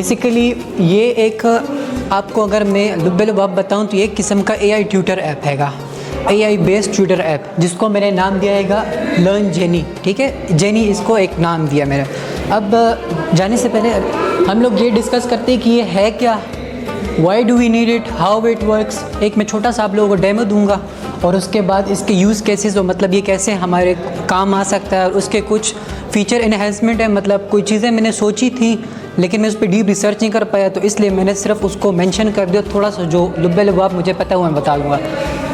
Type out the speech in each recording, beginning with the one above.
Basically ये एक आपको अगर मैं लुब्बे-लुबाब बताऊँ तो ये एक किस्म का AI ट्यूटर ऐप हैगा, AI बेस्ड ट्यूटर ऐप, जिसको मैंने नाम दिया हैगा लर्न जेनी। ठीक है, जेनी इसको एक नाम दिया मैंने। अब जाने से पहले हम लोग ये डिस्कस करते हैं कि ये है क्या, why do we need it, how it works. एक मैं छोटा सा आप लोगों को डेमो दूंगा और उसके बाद इसके यूज़ केसेस हो, मतलब ये कैसे हमारे काम आ सकता है, और उसके कुछ फ़ीचर इन्हेंसमेंट है। मतलब कोई चीज़ें मैंने सोची थी लेकिन मैं उस पर डीप रिसर्च नहीं कर पाया, तो इसलिए मैंने सिर्फ उसको मेंशन कर दिया। थोड़ा सा जो लुब्बे-लुबाब मुझे पता है वो मैं बता दूँगा।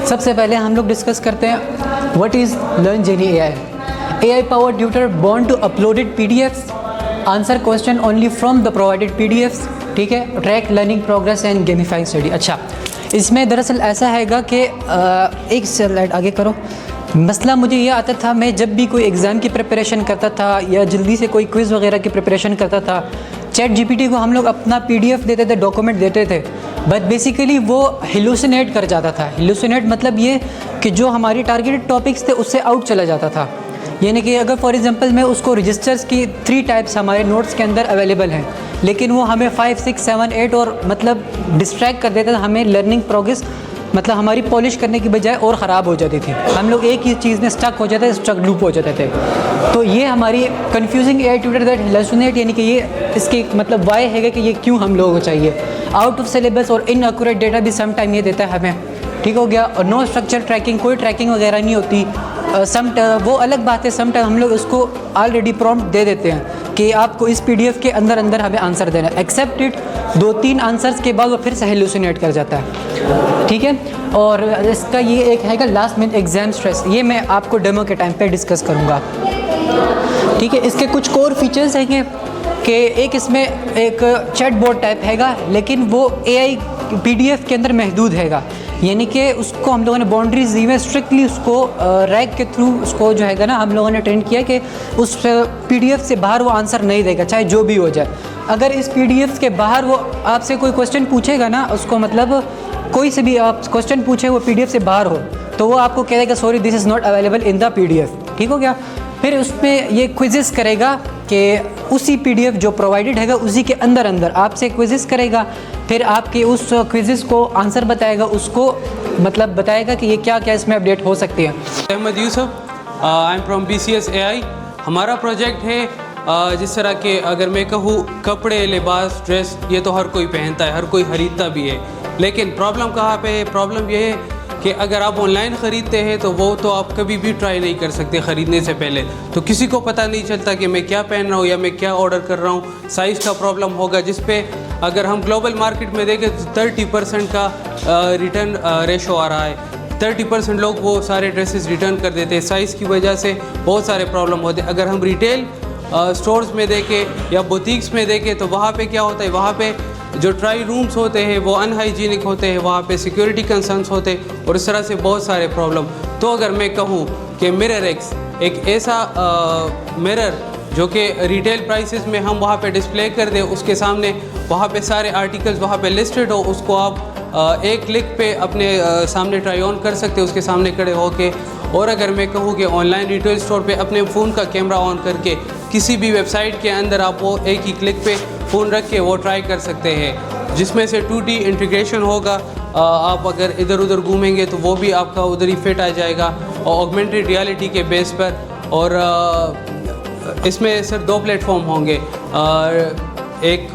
सबसे पहले हम लोग डिस्कस करते हैं what is learn genie AI power tutor बॉर्न to uploaded PDFs, answer question only from the provided PDFs। ठीक है, track learning progress and gamifying study. अच्छा, इसमें दरअसल ऐसा हैगा कि एक स्लाइड आगे करो। मसला मुझे ये आता था, मैं जब भी कोई एग्ज़ाम की प्रिपरेशन करता था या जल्दी से कोई क्विज़ वगैरह की प्रिपरेशन करता था, ChatGPT को हम लोग अपना PDF देते थे, डॉक्यूमेंट देते थे, बट बेसिकली वो हेलुसिनेट कर जाता था। हेलुसिनेट मतलब ये कि जो हमारी टारगेटेड टॉपिक्स थे उससे आउट चला जाता था। यानी कि अगर फॉर एग्जांपल मैं उसको रजिस्टर्स की 3 टाइप्स हमारे नोट्स के अंदर अवेलेबल हैं, लेकिन वो हमें 5, 6, 7, 8 और मतलब डिस्ट्रैक्ट कर देता था, हमें लर्निंग प्रोग्रेस मतलब हमारी पॉलिश करने की बजाय और ख़राब हो जाती थी। हम लोग एक ही चीज़ में स्टक हो जाते थे, स्टक लूप हो जाते थे। तो ये हमारी confusing AI tutor that hallucinate, यानी कि ये इसकी मतलब वाई है कि ये क्यों हम लोगों को चाहिए। आउट ऑफ सिलेबस और इनएक्यूरेट डेटा भी सम टाइम ये देता है हमें। ठीक हो गया। और नो स्ट्रक्चर ट्रैकिंग, कोई ट्रैकिंग वगैरह नहीं होती। वो अलग बात है, सम टाइम हम लोग उसको ऑलरेडी प्रॉम्प्ट दे देते हैं कि आपको इस PDF के अंदर अंदर हमें आंसर देना है। एक्सेप्ट इट 2-3 आंसर्स के बाद वो फिर से हेलुसिनेट कर जाता है। ठीक है, और इसका ये एक हैगा लास्ट मिनट एग्ज़ाम स्ट्रेस, ये मैं आपको डेमो के टाइम पे डिस्कस करूँगा। ठीक है, इसके कुछ कोर फीचर्स हैं कि एक इसमें एक चैट बोर्ड टाइप हैगा, लेकिन वो AI PDF के अंदर महदूद हैगा। यानी कि उसको हम लोगों ने बाउंड्रीज दी हुई, स्ट्रिक्टली उसको रैक के थ्रू उसको जो हैगा ना हम लोगों ने ट्रेन किया कि उस PDF से बाहर वो आंसर नहीं देगा, चाहे जो भी हो जाए। अगर इस PDF के बाहर वो आपसे कोई क्वेश्चन पूछेगा ना, उसको मतलब कोई से भी आप क्वेश्चन पूछे वो PDF से बाहर हो, तो वो आपको कह देगा sorry this is not available in the PDF। ठीक हो गया। फिर उसमें ये क्विज़ेस करेगा कि उसी PDF जो प्रोवाइडेड हैगा उसी के अंदर अंदर आपसे क्विज़ेस करेगा, फिर आपके उस क्विज़ेस को आंसर बताएगा, उसको मतलब बताएगा कि ये क्या क्या इसमें अपडेट हो सकती है। Ahmed Yusuf, I am from BCS AI। हमारा प्रोजेक्ट है जिस तरह के अगर मैं कहूँ कपड़े, लिबास, ड्रेस, ये तो हर कोई पहनता है, हर कोई ख़रीदता भी है, लेकिन प्रॉब्लम कहाँ पे है? प्रॉब्लम ये है कि अगर आप ऑनलाइन ख़रीदते हैं तो वो तो आप कभी भी ट्राई नहीं कर सकते ख़रीदने से पहले, तो किसी को पता नहीं चलता कि मैं क्या पहन रहा हूँ या मैं क्या ऑर्डर कर रहा हूँ। साइज़ का प्रॉब्लम होगा, जिस पे अगर हम ग्लोबल मार्केट में देखें तो 30% का रिटर्न रेशो आ रहा है। 30% लोग वो सारे ड्रेसेस रिटर्न कर देते हैं। साइज़ की वजह से बहुत सारे प्रॉब्लम होते हैं। अगर हम रिटेल स्टोर्स में देखें या बुटीक्स में देखें तो वहाँ पे क्या होता है, वहाँ पे जो ट्राई रूम्स होते हैं वो अनहाइजीनिक होते हैं, वहाँ पे सिक्योरिटी कंसर्न्स होते हैं और इस तरह से बहुत सारे प्रॉब्लम। तो अगर मैं कहूँ कि मिररएक्स एक ऐसा मिरर जो कि रिटेल प्राइसेस में हम वहाँ पे डिस्प्ले कर दें, उसके सामने वहाँ पे सारे आर्टिकल्स वहाँ पे लिस्टेड हो, उसको आप एक क्लिक पे अपने सामने ट्राई ऑन कर सकते हैं उसके सामने खड़े होके। और अगर मैं कहूँ कि ऑनलाइन रिटेल स्टोर पे अपने फ़ोन का कैमरा ऑन करके किसी भी वेबसाइट के अंदर आप वो एक ही क्लिक पे फ़ोन रख के वो ट्राई कर सकते हैं, जिसमें से 2D इंटीग्रेशन होगा। आप अगर इधर उधर घूमेंगे तो वो भी आपका उधर ही फिट आ जाएगा और ऑगमेंटेड रियलिटी के बेस पर। और इसमें सिर्फ 2 प्लेटफॉर्म होंगे, एक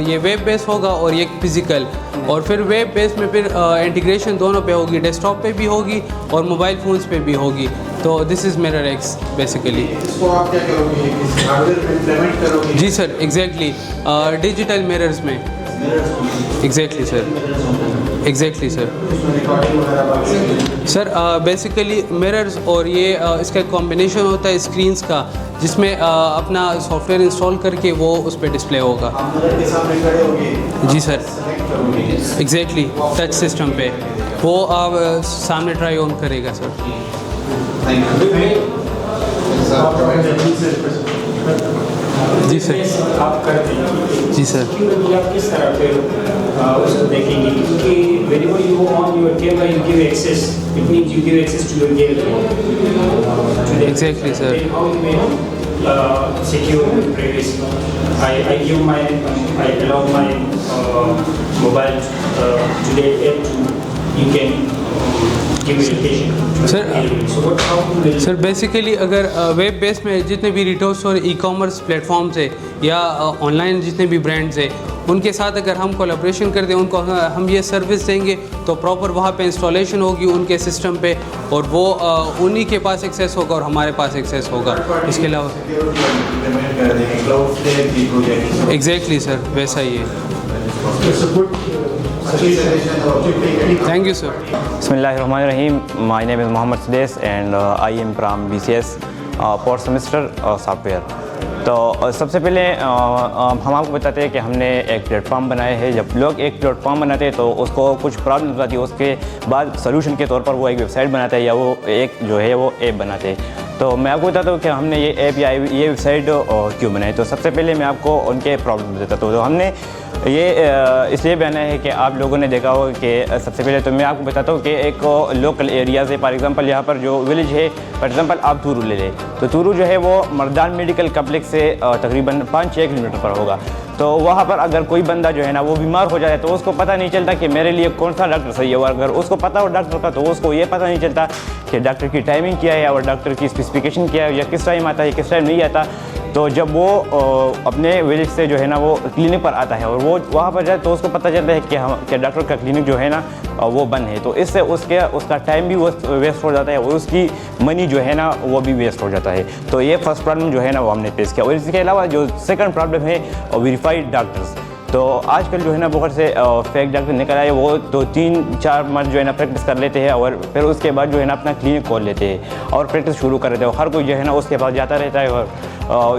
ये वेब बेस होगा और एक फ़िज़िकल। और फिर वेब बेस में फिर इंटीग्रेशन दोनों पे होगी, डेस्कटॉप पे भी होगी और मोबाइल फ़ोन्स पे भी होगी। तो दिस इज़ मिररएक्स बेसिकली। इसको आप क्या करोगे, किसी हार्डवेयर में इम्प्लीमेंट करोगे? जी सर, एग्जैक्टली डिजिटल मिरर्स में। Exactly sir, exactly sir. Sir basically mirrors और ये इसका कॉम्बिनेशन होता है स्क्रीन्स का, जिसमें अपना सॉफ्टवेयर इंस्टॉल करके वो उस पर डिस्प्ले होगा। जी सर, एग्जैक्टली टच सिस्टम पे वो आप सामने ट्राई ऑन करेगा सर। जी सर, आप करते हैं जी सर। आप किस तरह पे उसको देखेंगे, क्योंकि whenever you on your camera you give access, it means you give access to your gallery. Exactly, sir. Then how you may secure your privacy. I allow my mobile to that app to you can give meditation. Sir, So what how will sir basically अगर web base में जितने भी retails और e commerce platforms है या online जितने भी brands है उनके साथ अगर हम कोलैबोरेशन कर दें, उनको हम ये सर्विस देंगे तो प्रॉपर वहाँ पे इंस्टॉलेशन होगी उनके सिस्टम पे और वो उन्हीं के पास एक्सेस होगा और हमारे पास एक्सेस होगा। इसके अलावा एग्जैक्टली सर वैसा ही है। Thank you sir. Bismillahirrahmanirrahim. My name is Mohammad Sudais and I am from BCS fourth semester software. तो सबसे पहले हम आपको बताते हैं कि हमने एक प्लेटफॉर्म बनाया है। जब लोग एक प्लेटफॉर्म बनाते हैं तो उसको कुछ प्रॉब्लम आती है, उसके बाद सोल्यूशन के तौर पर वो एक वेबसाइट बनाते हैं या वो एक जो है वो ऐप बनाते हैं। तो मैं आपको बताता हूँ कि हमने ये ऐप या ये वेबसाइट क्यों बनाई। तो सबसे पहले मैं आपको उनके प्रॉब्लम बताता हूँ। तो हमने ये इसलिए बनाया है कि आप लोगों ने देखा होगा कि सबसे पहले तो मैं आपको बताता हूँ कि एक लोकल एरियाज़ है। फॉर एग्जांपल यहाँ पर जो विलेज है, फॉर एग्जांपल आप तूरू ले लें तो तूरू जो है वो मर्दान मेडिकल कम्प्लेक्स से तकरीबन 5-6 किलोमीटर पर होगा। तो वहाँ पर अगर कोई बंदा जो है ना वो बीमार हो जाए तो उसको पता नहीं चलता कि मेरे लिए कौन सा डॉक्टर सही है। और अगर उसको पता हो डॉक्टर का तो उसको ये पता नहीं चलता कि डॉक्टर की टाइमिंग क्या है और डॉक्टर की स्पेसिफिकेशन क्या है या किस टाइम आता है किस टाइम नहीं आता। तो जब वो अपने विलेज से जो है ना वो क्लिनिक पर आता है और वो वहाँ पर जाए तो उसको पता चलता है कि डॉक्टर का क्लिनिक जो है ना वो बंद है। तो इससे उसका टाइम भी वेस्ट हो जाता है और उसकी मनी जो है ना वो भी वेस्ट हो जाता है। तो ये फर्स्ट प्रॉब्लम जो है ना वो हमने फेस किया। और इसके अलावा जो सेकंड प्रॉब्लम है वेरीफाइड डॉक्टर्स। तो आजकल जो है ना बहुत से फेक डॉक्टर निकल आए, वो तो 3-4 मंथ जो है ना प्रैक्टिस कर लेते हैं और फिर उसके बाद जो है ना अपना क्लिनिक खोल लेते हैं और प्रैक्टिस शुरू कर देते हैं। हर कोई जो है ना उसके पास जाता रहता है और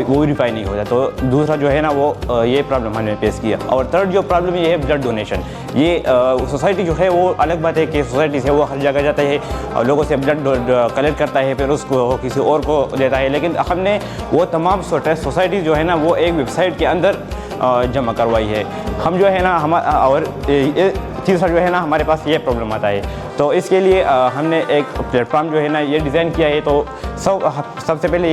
वो वेरीफाई नहीं होता। तो दूसरा जो है ना वो ये प्रॉब्लम हमने फेस किया। और थर्ड जो प्रॉब्लम ये है ब्लड डोनेशन। ये सोसाइटी जो है वो अलग बात है कि सोसाइटी से वो हर जगह जाता है और लोगों से ब्लड कलेक्ट करता है फिर उसको किसी और को देता है। लेकिन हमने वो तमाम सोसाइटी जो है ना वो एक वेबसाइट के अंदर जमा करवाई है। हम जो है ना और तीसरा जो है ना हमारे पास ये प्रॉब्लम आता है। तो इसके लिए हमने एक प्लेटफॉर्म जो है ना ये डिज़ाइन किया है। तो सबसे पहले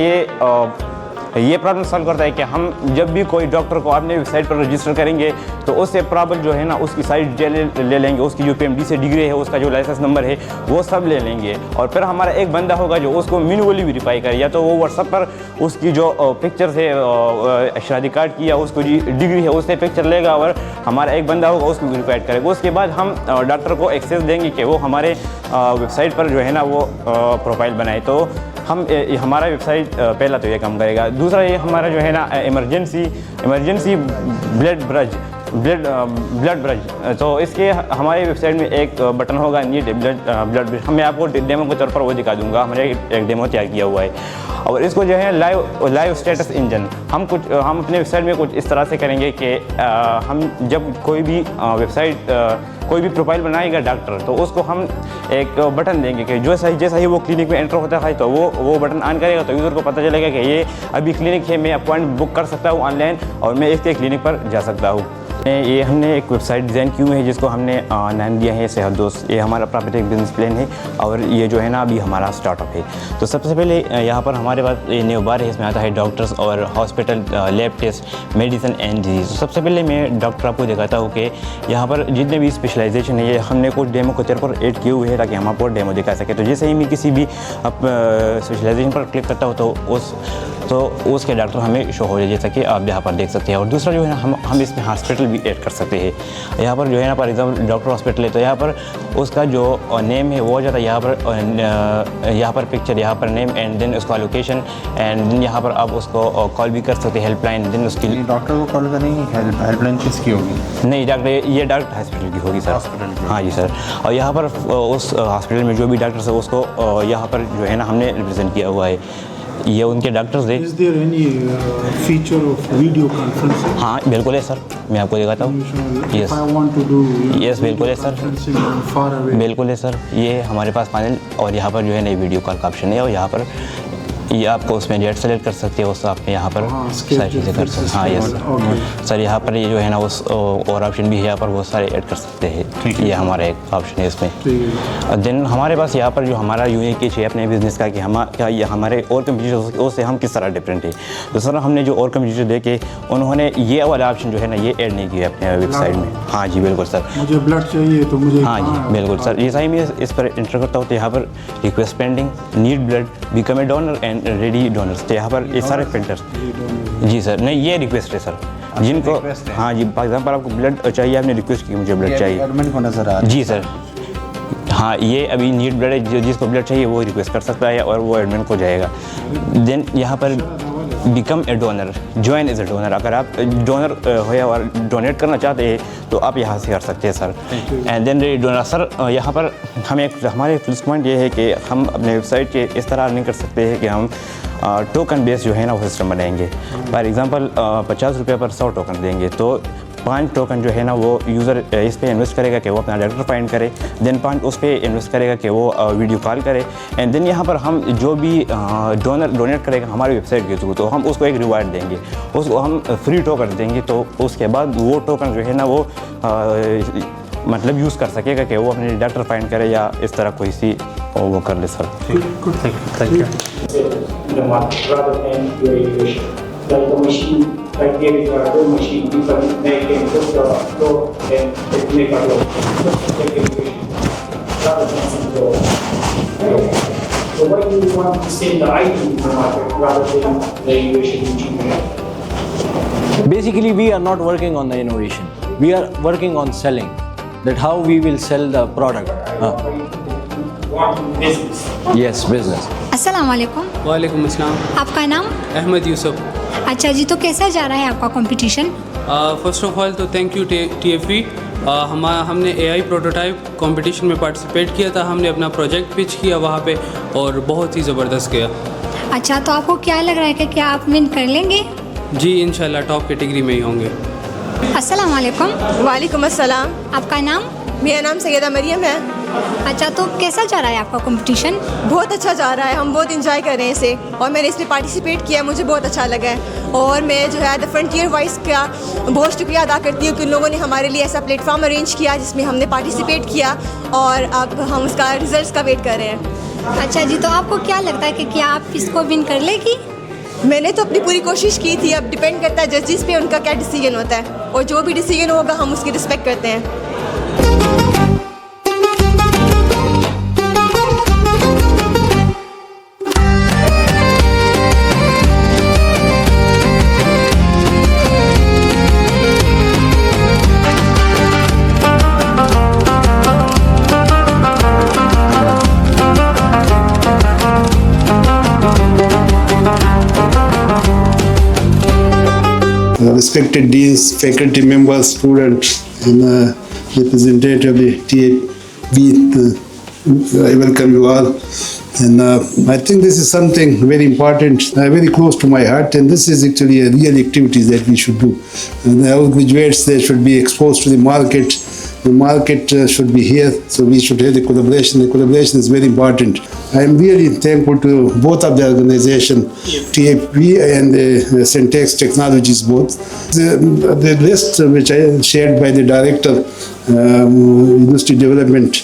ये प्रॉब्लम सॉल्व करता है कि हम जब भी कोई डॉक्टर को अपने वेबसाइट पर रजिस्टर करेंगे तो उससे प्रॉपर जो है ना उसकी साइट डिटेल ले लेंगे, उसकी जो PMD से डिग्री है, उसका जो लाइसेंस नंबर है वो सब ले लेंगे। और फिर हमारा एक बंदा होगा जो उसको मैन्युअली वेरीफाई करे, या तो वो व्हाट्सएप पर उसकी जो पिक्चर है शादी कार्ड की या उसको जो डिग्री है उससे पिक्चर लेगा और हमारा एक बंदा होगा उसको वेरीफाइड करेगा। उसके बाद हम डॉक्टर को एक्सेस देंगे कि वो हमारे वेबसाइट पर जो है ना वो प्रोफाइल बनाए। तो हमारा वेबसाइट पहला तो ये काम करेगा। दूसरा ये हमारा जो है ना इमरजेंसी ब्लड ब्रज। तो इसके हमारे वेबसाइट में एक बटन होगा नीड ब्लड ब्रज। मैं आपको डेमो के तौर पर वो दिखा दूंगा। हमने एक डेमो तैयार किया हुआ है। और इसको जो है लाइव स्टेटस इंजन हम अपने वेबसाइट में कुछ इस तरह से करेंगे कि हम जब कोई भी कोई भी प्रोफाइल बनाएगा डॉक्टर तो उसको हम एक बटन देंगे कि जैसा ही वो क्लिनिक में एंटर होता है तो वो बटन ऑन करेगा तो यूज़र को पता चलेगा कि ये अभी क्लिनिक है, मैं अपॉइंटमेंट बुक कर सकता हूँ ऑनलाइन और मैं इसके क्लिनिक पर जा सकता हूँ। ये हमने एक वेबसाइट डिज़ाइन की हुई है जिसको हमने नाम दिया है सेहत दोस्त। ये हमारा प्राकृतिक बिजनेस प्लान है और ये जो है ना अभी हमारा स्टार्टअप है। तो सबसे पहले यहाँ पर हमारे पास ये न्यू बार है, इसमें आता है डॉक्टर्स और hospital, lab test, medicine and disease. सबसे पहले मैं डॉक्टर आपको दिखाता हूँ कि यहाँ पर जितने भी स्पेशलाइजेशन है ये हमने कुछ डेमो के तौर पर ऐड किए हुए हैं ताकि हम आपको डेमो दिखा सकें। तो जैसे ही मैं किसी भी स्पेशलाइजेशन पर क्लिक करता हूँ तो उसके डॉक्टर हमें शो हो जाए, जैसा कि आप यहाँ पर देख सकते हैं। और दूसरा जो है ना हम इसमें हॉस्पिटल भी ऐड कर सकते हैं। यहाँ पर जो है ना फॉर एग्जाम्पल डॉक्टर हॉस्पिटल है तो यहाँ पर उसका जो नेम है वो हो जाता है, यहाँ पर पिक्चर, यहाँ पर नेम एंड देन उसका लोकेशन एंड देन यहाँ पर आप उसको कॉल भी कर सकते हैं, हेल्पलाइन। देन उसकी डॉक्टर को कॉल करेंगे, हेल्पलाइन किसकी होगी? नहीं डॉक्टर, ये डॉक्टर हॉस्पिटल की होगी सर। हॉस्पिटल की? हाँ जी सर। और यहाँ पर उस हॉस्पिटल में जो भी डॉक्टर्स है उसको यहाँ पर जो है ना हमने रिप्रेजेंट किया हुआ है। ये उनके डॉक्टर्स हैं। Is there any feature of video conferencing? हाँ बिल्कुल है सर, मैं आपको दिखाता हूँ। If I want to do Yes, बिल्कुल है सर। conferencing far away. बिल्कुल है सर। ये हमारे पास पैनल और यहाँ पर जो है ना वीडियो कॉल का ऑप्शन है और यहाँ पर ये आपको उसमें डेट सेलेक्ट कर सकते हो, उससे आप यहाँ पर हाँ, sketch सारी चीज़ें कर सकते हैं। हाँ, यस Okay. सर, यहाँ पर ये जो है ना उस और ऑप्शन भी है, यहाँ पर वो सारे ऐड कर सकते हैं। ये हमारा एक ऑप्शन है इसमें। ठीक देन हमारे पास यहाँ पर जो हमारा यूनिक है अपने बिजनेस का कि क्या ये हमारे और कंपटीटर्स से हम किस तरह डिफरेंट है। तो सर हमने जो और कंपटीटर देखे उन्होंने ये वाला ऑप्शन जो है ना ये ऐड नहीं किया अपने वेबसाइट में। हाँ जी बिल्कुल सर। मुझे ब्लड चाहिए तो मुझे हाँ जी बिल्कुल सर, जैसा ही मैं इस पर इंटर करता हूँ तो यहाँ पर request pending, need blood, become a donor and ready donors, तो यहाँ पर ये सारे फिल्टर्स। जी सर, नहीं ये रिक्वेस्ट है सर जिनको, हाँ जी फॉर एग्जाम्पल आपको ब्लड चाहिए, आपने रिक्वेस्ट की मुझे ब्लड चाहिए। एडमिन को नजर आ रहा है। जी सर, हाँ ये अभी नीड ब्लड है, जो जिसको ब्लड चाहिए वो रिक्वेस्ट कर सकता है और वो एडमिन को जाएगा। देन यहाँ पर become a donor, join as a donor, अगर आप डोनर हो या और डोनेट करना चाहते हैं तो आप यहाँ से कर सकते हैं sir. And then ready donor sir, यहाँ पर हमारे प्लस पॉइंट ये है कि हम अपने वेबसाइट के इस तरह अर्निंग कर सकते हैं कि हम टोकन बेस जो है ना वो सिस्टम बनाएंगे। फॉर एग्जांपल 50 रुपये पर 100 टोकन देंगे, तो 5 टोकन जो है ना वो यूज़र इस पे इन्वेस्ट करेगा कि वो अपना डायरेक्टर फाइंड करे, देन 5 उस पर इन्वेस्ट करेगा कि वो वीडियो कॉल करे, एंड देन यहाँ पर हम जो भी डोनेट करेगा हमारी वेबसाइट के थ्रू तो हम उसको एक रिवार्ड देंगे, उसको हम फ्री टोकन देंगे। तो उसके बाद वो टोकन जो है ना वो मतलब यूज़ कर सकेगा कि वो अपने डायरेक्टर फाइंड करे या इस तरह कोई सी वो कर ले sir. Thank you. in the market rather than your innovation. Like the machine, like there is a whole machine, people make and put the floor and they make a floor. Like innovation. Rather than some floor. So why do you want to sell the item in the market rather than the innovation which you make? Basically, we are not working on the innovation. We are working on selling. That how we will sell the product. Want business. Yes, business. अस्सलाम वालेकुम। वालेकुम अस्सलाम। आपका नाम? अहमद यूसुफ। अच्छा जी, तो कैसा जा रहा है आपका कंपटीशन? फर्स्ट ऑफ ऑल तो थैंक यू TFV। हमने AI प्रोटोटाइप कंपटीशन में पार्टिसिपेट किया था, हमने अपना प्रोजेक्ट पिच किया वहाँ पे और बहुत ही ज़बरदस्त गया। अच्छा, तो आपको क्या लग रहा है कि क्या आप विन कर लेंगे? जी इंशाल्लाह टॉप कैटेगरी में ही होंगे। अस्सलाम वालेकुम। वालेकुम अस्सलाम। आपका नाम? मेरा नाम सैयदा मरियम है। अच्छा, तो कैसा जा रहा है आपका कंपटीशन? बहुत अच्छा जा रहा है, हम बहुत इंजॉय कर रहे हैं इसे और मैंने इसमें पार्टिसिपेट किया, मुझे बहुत अच्छा लगा है। और मैं जो है द फ्रंटियर वॉइस का बहुत शुक्रिया अदा करती हूँ कि उन लोगों ने हमारे लिए ऐसा प्लेटफॉर्म अरेंज किया जिसमें हमने पार्टिसिपेट किया और अब हम उसका रिजल्ट का वेट कर रहे हैं। अच्छा जी, तो आपको क्या लगता है कि क्या आप इसको विन कर लेगी? मैंने तो अपनी पूरी कोशिश की थी, अब डिपेंड करता है जजेस पे उनका क्या डिसीजन होता है और जो भी डिसीजन होगा हम उसकी रिस्पेक्ट करते हैं। Respected deans, faculty members, students, and representative of the TAB, I welcome you all. And I think this is something very important, very close to my heart, and this is actually a real activity that we should do. And our graduates, they should be exposed to the market. The market should be here, so we should have the collaboration. The collaboration is very important. I am really thankful to both of the organization, TAP and Syntax Technologies both. The list which I shared by the director, Industry Development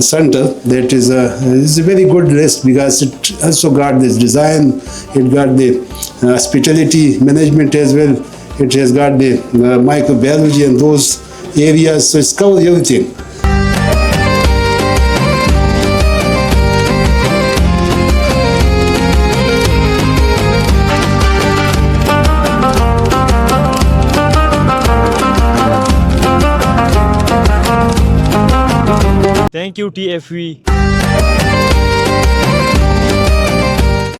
Center, that is a very good list because it also got this design, it got the hospitality management as well, it has got the microbiology and those areas, so it's covered everything. Thank you TFV.